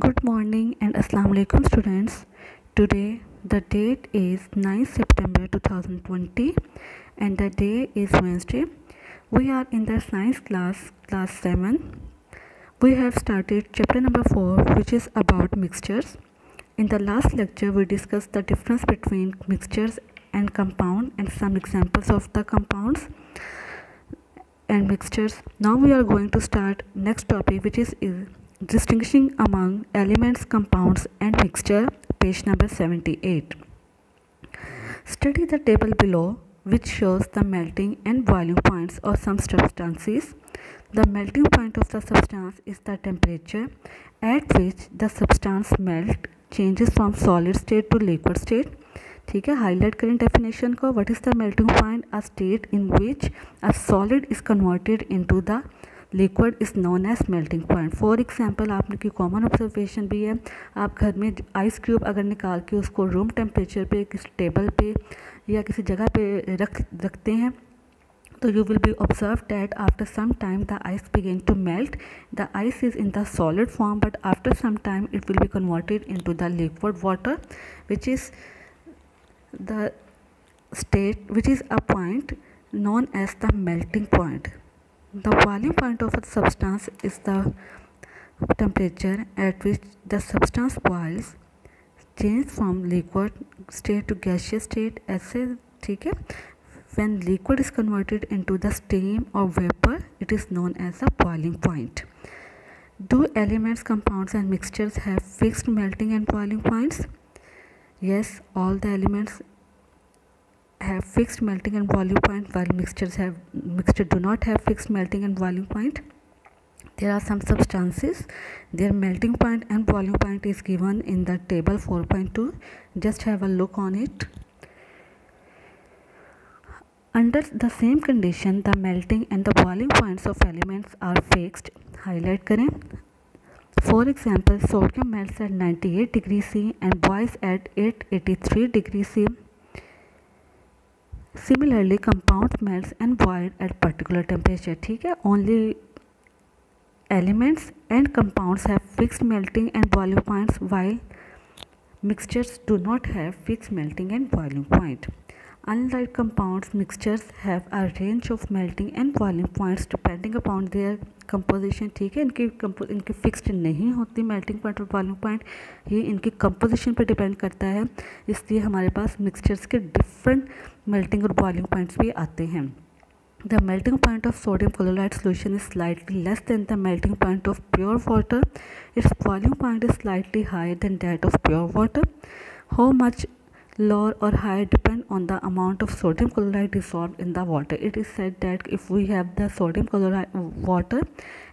Good morning and Assalamu alaikum students. Today the date is 9 September 2020 and the day is Wednesday. We are in the science class 7. We have started chapter number 4, which is about mixtures. In the last lecture we discussed the difference between mixtures and compound and some examples of the compounds and mixtures. Now we are going to start next topic, which is distinguishing among elements, compounds and mixture, page number 78. Study the table below, which shows the melting and boiling points of some substances. The melting point of the substance is the temperature at which the substance melt changes from solid state to liquid state. ठीक है, highlight करें definition को. What is the melting point? A state in which a solid is converted into the liquid is known as melting point. For example आपकी common observation भी है, आप घर में आइस क्यूब अगर निकाल के उसको रूम टेम्परेचर पे किसी टेबल पे या किसी जगह पे रखते हैं तो you will be observed that after some time the ice begin to melt. The ice is in the solid form, but after some time it will be converted into the liquid water, which is the state, which is a point known as the melting point. The boiling point of a substance is the temperature at which the substance boils, change from liquid state to gaseous state. ऐसे ठीक है. When liquid is converted into the steam or vapor, it is known as a boiling point. Do elements, compounds and mixtures have fixed melting and boiling points? Yes, all the elements have fixed melting and boiling point, while mixture do not have fixed melting and boiling point. There are some substances, their melting point and boiling point is given in the table 4.2. Just have a look on it. Under the same condition, the melting and the boiling points of elements are fixed. Highlight करें. For example, sodium melts at 98 degrees C and boils at 883 degrees C. Similarly, compound melts and boil at particular temperature. ठीक है. Only elements and compounds have fixed melting and boiling points, while mixtures do not have fixed melting and boiling point. Unlike compounds, mixtures have a range of melting and boiling points depending upon their composition. ठीक है, इनकी fixed नहीं होती melting point और boiling point, ये इनकी composition पर depend करता है. इसलिए हमारे पास मिक्सचर्स के डिफरेंट मेल्टिंग और बॉइलिंग पॉइंट्स भी आते हैं. The melting point of sodium chloride solution is slightly less than the melting point of pure water. Its boiling point is slightly higher than that of pure water. How much lower or higher depend on the amount of sodium chloride dissolved in the water. It is said that if we have the sodium chloride water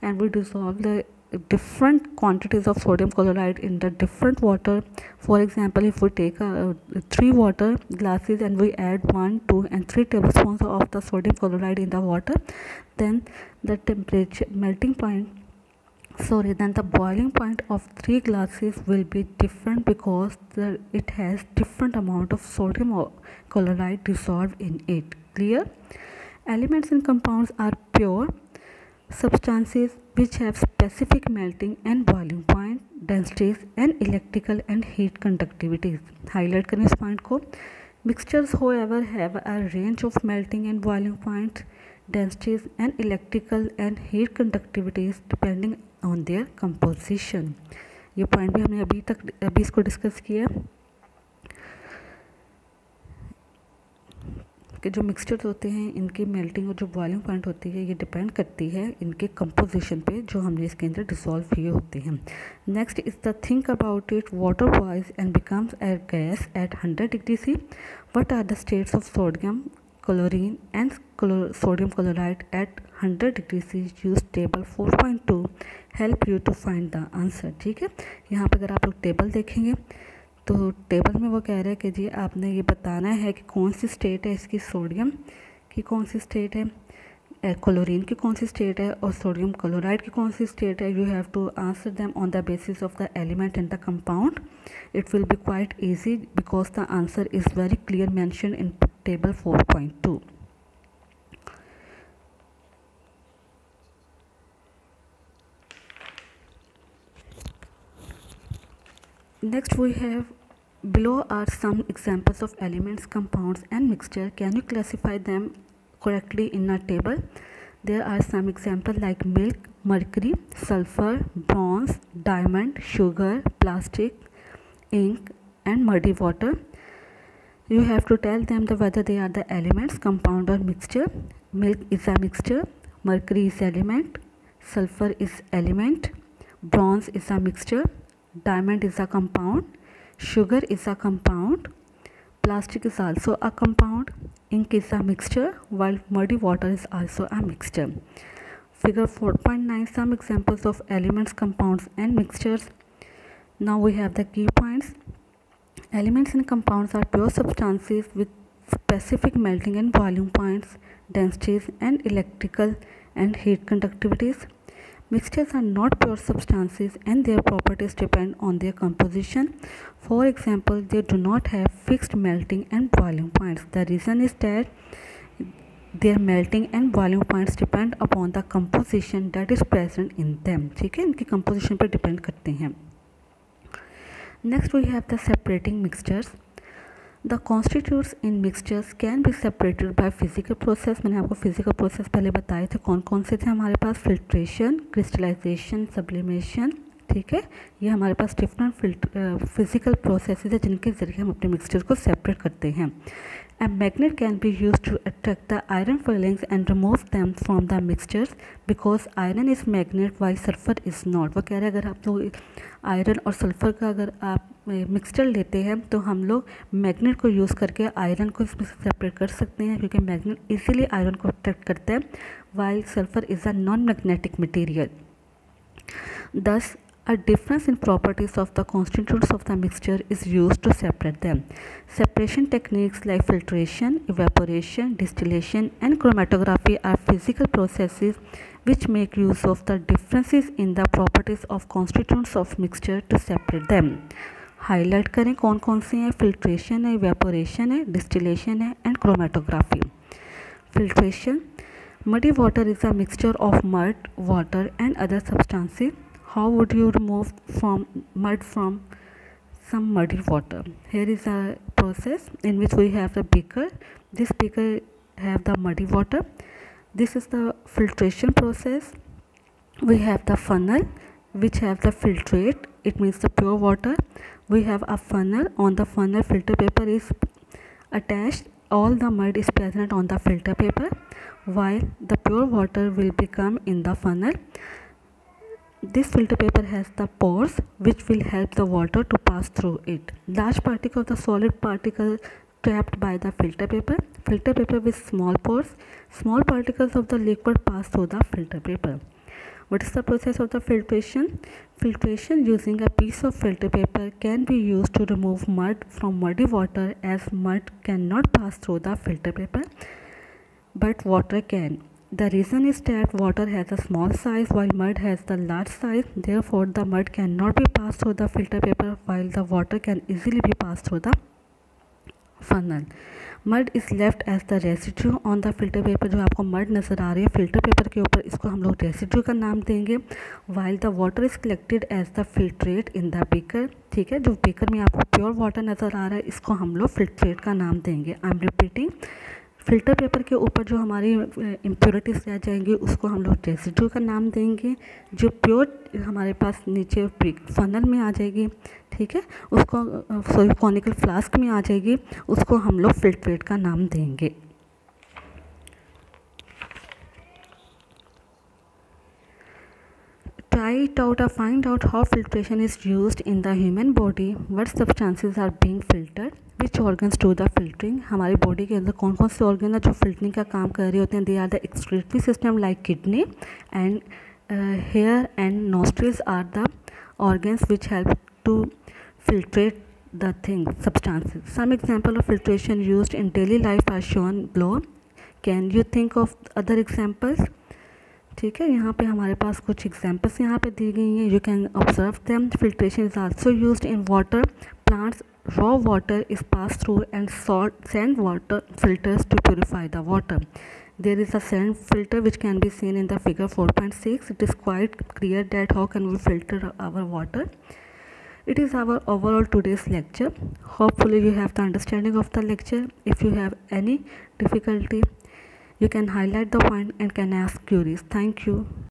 and we dissolve the different quantities of sodium chloride in the different water, for example, if we take 3 water glasses and we add 1, 2 and 3 tablespoons of the sodium chloride in the water, then the temperature melting point then the boiling point of 3 glasses will be different because it has different amount of sodium chloride dissolved in it. Clear? Elements and compounds are pure substances which have specific melting and boiling point, densities and electrical and heat conductivities. Highlight करें इस point को. Mixtures, however, have a range of melting and boiling points, densities and electrical and heat conductivities depending on their composition. ये point भी हमने अभी इसको discuss किया कि जो मिक्सचर्स होते हैं इनकी मेल्टिंग और जो बॉइलिंग पॉइंट होती है ये डिपेंड करती है इनके कंपोजिशन पे जो हमने इसके अंदर डिसॉल्व किए होते हैं. Next is the think about it. Water boils and becomes a gas at 100 degree C. What are the states of sodium, chlorine and sodium chloride at 100 degree C? use table 4.2 help you to find the answer. ठीक है, यहाँ पे अगर आप लोग table देखेंगे तो table में वो कह रहे हैं कि जी आपने ये बताना है कि कौन सी स्टेट है इसकी, सोडियम की कौन सी स्टेट है, क्लोरीन की कौन सी स्टेट है और सोडियम क्लोराइड की कौन सी स्टेट है. You have to answer them on the basis of the element and the compound. It will be quite easy because the answer is very clear mention in table 4.2. Next we have, below are some examples of elements, compounds and mixture. Can you classify them correctly in a table? There are some examples like milk, mercury, sulfur, bronze, diamond, sugar, plastic, ink and muddy water. You have to tell them whether they are the elements, compound or mixture. Milk is a mixture, mercury is element, sulfur is element, bronze is a mixture, diamond is a compound, sugar is a compound, plastic is also a compound, ink is a mixture, while muddy water is also a mixture. Figure 4.9, some examples of elements, compounds and mixtures. Now we have the key points. Elements and compounds are pure substances with specific melting and boiling points, densities and electrical and heat conductivities. Mixtures are not pure substances and their properties depend on their composition. For example, they do not have fixed melting and boiling points. The reason is that their melting and boiling points depend upon the composition that is present in them. ठीक है, इनकी composition पर depend करते हैं. Next we have the separating mixtures. The constituents in mixtures can be separated by physical process. मैंने आपको physical process पहले बताए थे कौन कौन से थे हमारे पास, filtration, crystallization, sublimation. ठीक है, ये हमारे पास डिफरेंट फिजिकल प्रोसेसेस है जिनके ज़रिए हम अपने मिक्सचर को सेपरेट करते हैं. A magnet can be used to attract the iron filings and remove them from the mixtures because iron is magnet while sulfur is not. वो कह रहे हैं अगर आप लोग आयरन और सल्फ़र का अगर आप मिक्सचर लेते हैं तो हम लोग मैग्नेट को यूज़ करके आयरन को इसमें सेपरेट कर सकते हैं क्योंकि मैग्नेट इजीली आयरन को अट्रैक्ट करता है while sulfur is a non-magnetic material. Thus, a difference in properties of the constituents of the mixture is used to separate them. Separation techniques like filtration, evaporation, distillation, and chromatography are physical processes which make use of the differences in the properties of constituents of mixture to separate them. Highlight करें कौन कौन से हैं. Filtration है, evaporation है, distillation है and chromatography. Filtration, muddy water is a mixture of mud, water and other substances. How would you remove mud from some muddy water? Here is a process in which we have the beaker. This beaker have the muddy water. This is the filtration process. We have the funnel which have the filtrate, it means the pure water. We have a funnel. On the funnel filter paper is attached. All the mud is present on the filter paper while the pure water will become in the funnel. This filter paper has the pores which will help the water to pass through it. Large particle of the solid particle trapped by the filter paper. Filter paper with small pores. Small particles of the liquid pass through the filter paper. What is the process of the filtration? Filtration using a piece of filter paper can be used to remove mud from muddy water as mud cannot pass through the filter paper but water can. The reason is that water has a small size while mud has the large size. Therefore, the mud cannot be passed through the filter paper while the water can easily be passed through the funnel. Mud is left as the residue on the filter paper. जो आपको mud नज़र आ रही है filter paper के ऊपर, इसको हम लोग रेसिड्यू का नाम देंगे. While the water is collected as the filtrate in the beaker. ठीक है, जो बीकर में आपको प्योर वाटर नज़र आ रहा है इसको हम लोग फिल्ट्रेट का नाम देंगे. I am repeating, filter paper के ऊपर जो हमारी इम्प्योरिटीज़ रह जाएंगी उसको हम लोग रेसिड्यू का नाम देंगे. जो प्योर हमारे पास नीचे फनल में आ जाएगी, ठीक है, उसको कॉनिकल फ्लास्क में आ जाएगी, उसको हम लोग फिल्ट्रेट का नाम देंगे. Try it out or find out how filtration is used in the human body. What substances are being filtered? Which organs do the filtering? हमारी बॉडी के अंदर कौन कौन से ऑर्गन है जो फिल्टरिंग का काम कर रहे होते हैं? They are the excretory system like kidney and hair and nostrils are the organs which help to filtrate the substances. Some example of filtration used in daily life are shown below. Can you think of other examples? ठीक है, यहाँ पे हमारे पास कुछ examples यहाँ पे दी गई हैं. You can observe them. Filtration is also used in water. Plants raw water is passed through and sand water filters to purify the water. There is a sand filter which can be seen in the figure 4.6. It is quite clear that how can we filter our water. It is our overall today's lecture. Hopefully you have the understanding of the lecture. If you have any difficulty, you can highlight the point and can ask queries. Thank you.